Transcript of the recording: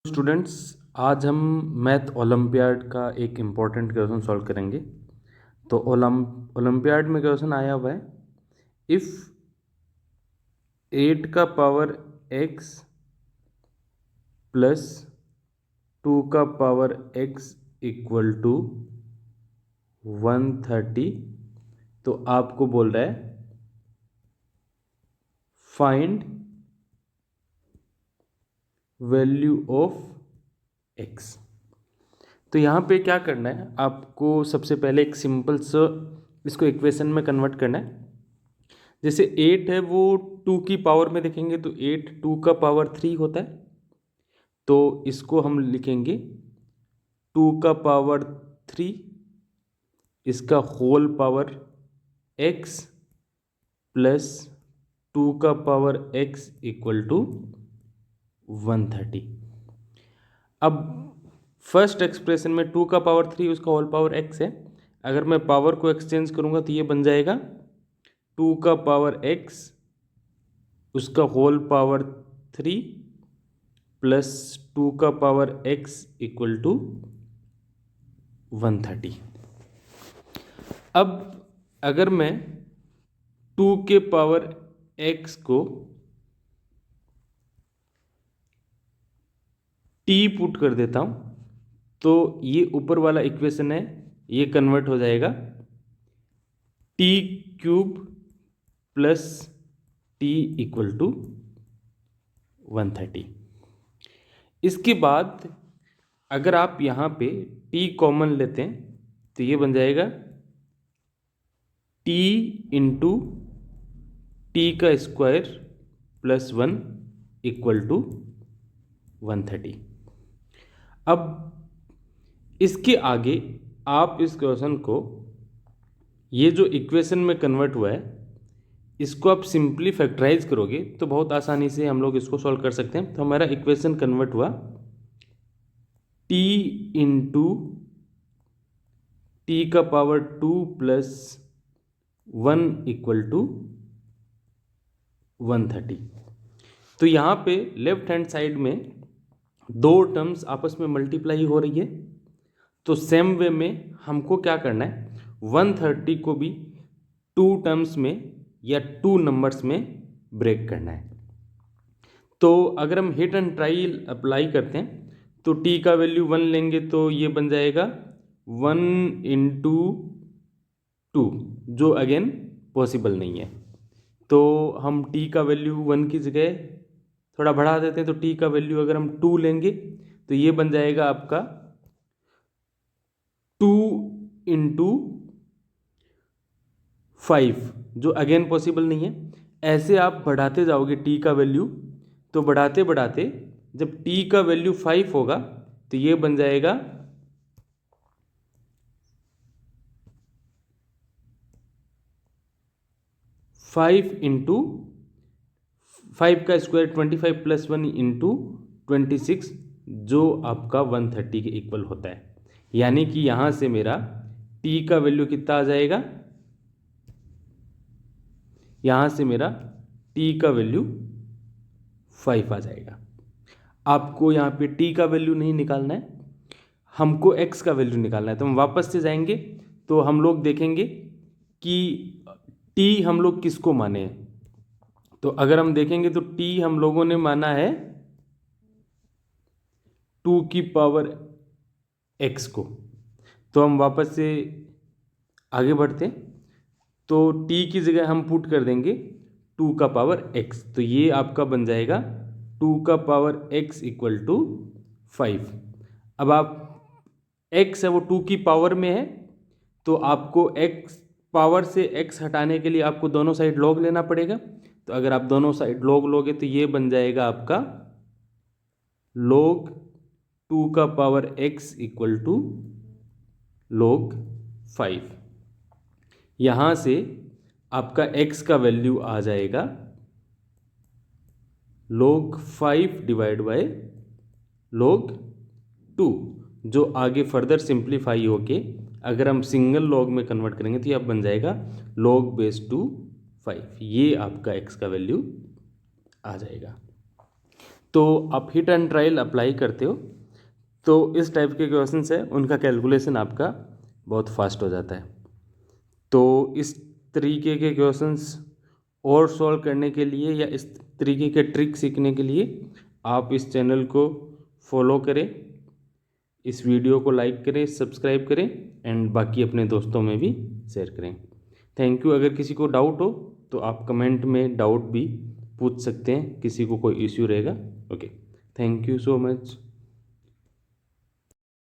Students, आज हम math olympiad का एक इम्पॉर्टेंट क्वेश्चन सॉल्व करेंगे। तो ओलंपियाड में क्वेश्चन आया हुआ है, इफ़ 8 का पावर x प्लस 2 का पावर x इक्वल टू 130, तो आपको बोल रहा है फाइंड वैल्यू ऑफ x। तो यहाँ पे क्या करना है, आपको सबसे पहले एक सिंपल सा इसको इक्वेशन में कन्वर्ट करना है। जैसे 8 है वो 2 की पावर में देखेंगे तो 8 2 का पावर 3 होता है, तो इसको हम लिखेंगे 2 का पावर 3, इसका होल पावर x प्लस 2 का पावर x इक्वल टू 130। अब फर्स्ट एक्सप्रेशन में 2 का पावर 3 उसका होल पावर x है। अगर मैं पावर को एक्सचेंज करूंगा तो ये बन जाएगा 2 का पावर x उसका होल पावर 3 प्लस 2 का पावर x इक्वल टू 130। अब अगर मैं 2 के पावर x को t पुट कर देता हूं तो ये ऊपर वाला इक्वेशन है, ये कन्वर्ट हो जाएगा t cube plus t equal to 130। इसके बाद अगर आप यहाँ पे t कॉमन लेते हैं तो ये बन जाएगा t इंटू टी का स्क्वायर प्लस 1 इक्वल टू 130। अब इसके आगे आप इस क्वेश्चन को, ये जो इक्वेशन में कन्वर्ट हुआ है, इसको आप सिंपली फैक्टराइज करोगे तो बहुत आसानी से हम लोग इसको सॉल्व कर सकते हैं। तो हमारा इक्वेशन कन्वर्ट हुआ t इंटू टी का पावर 2 प्लस 1 इक्वल टू 130। तो यहाँ पे लेफ्ट हैंड साइड में दो टर्म्स आपस में मल्टीप्लाई हो रही है, तो सेम वे में हमको क्या करना है, 130 को भी 2 टर्म्स में या 2 नंबर्स में ब्रेक करना है। तो अगर हम हिट एंड ट्राई अप्लाई करते हैं तो t का वैल्यू 1 लेंगे तो ये बन जाएगा 1 इंटू 2, जो अगेन पॉसिबल नहीं है। तो हम t का वैल्यू 1 की जगह थोड़ा बढ़ा देते हैं, तो t का वैल्यू अगर हम 2 लेंगे तो ये बन जाएगा आपका 2 इंटू 5, जो अगेन पॉसिबल नहीं है। ऐसे आप बढ़ाते जाओगे t का वैल्यू, तो बढ़ाते बढ़ाते जब t का वैल्यू 5 होगा तो ये बन जाएगा 5 इंटू 5 का स्क्वायर 25 प्लस 1 इंटू 26, जो आपका 130 के इक्वल होता है। यानी कि यहां से मेरा t का वैल्यू कितना आ जाएगा, यहां से मेरा t का वैल्यू 5 आ जाएगा। आपको यहाँ पे t का वैल्यू नहीं निकालना है, हमको x का वैल्यू निकालना है। तो हम वापस से जाएंगे तो हम लोग देखेंगे कि t हम लोग किसको माने हैं। तो अगर हम देखेंगे तो t हम लोगों ने माना है 2 की पावर x को। तो हम वापस से आगे बढ़ते हैं, तो t की जगह हम पुट कर देंगे 2 का पावर x, तो ये आपका बन जाएगा 2 का पावर x इक्वल टू 5। अब आप x है वो 2 की पावर में है, तो आपको x पावर से x हटाने के लिए आपको दोनों साइड लॉग लेना पड़ेगा। तो अगर आप दोनों साइड लॉग लोगे तो ये बन जाएगा आपका log 2 का power x equal to log 5। यहां से आपका x का वैल्यू आ जाएगा log 5 डिवाइड बाय log 2, जो आगे फर्दर सिंप्लीफाई होके अगर हम सिंगल लॉग में कन्वर्ट करेंगे तो ये अब बन जाएगा log बेस टू 5। ये आपका x का वैल्यू आ जाएगा। तो आप हिट एंड ट्रायल अप्लाई करते हो तो इस टाइप के क्वेश्चंस है उनका कैलकुलेशन आपका बहुत फास्ट हो जाता है। तो इस तरीके के क्वेश्चंस और सॉल्व करने के लिए या इस तरीके के ट्रिक सीखने के लिए आप इस चैनल को फॉलो करें, इस वीडियो को लाइक करें, सब्सक्राइब करें एंड बाकी अपने दोस्तों में भी शेयर करें। Thank you. अगर किसी को डाउट हो तो आप कमेंट में डाउट भी पूछ सकते हैं, किसी को कोई इश्यू रहेगा। Okay, thank you so much.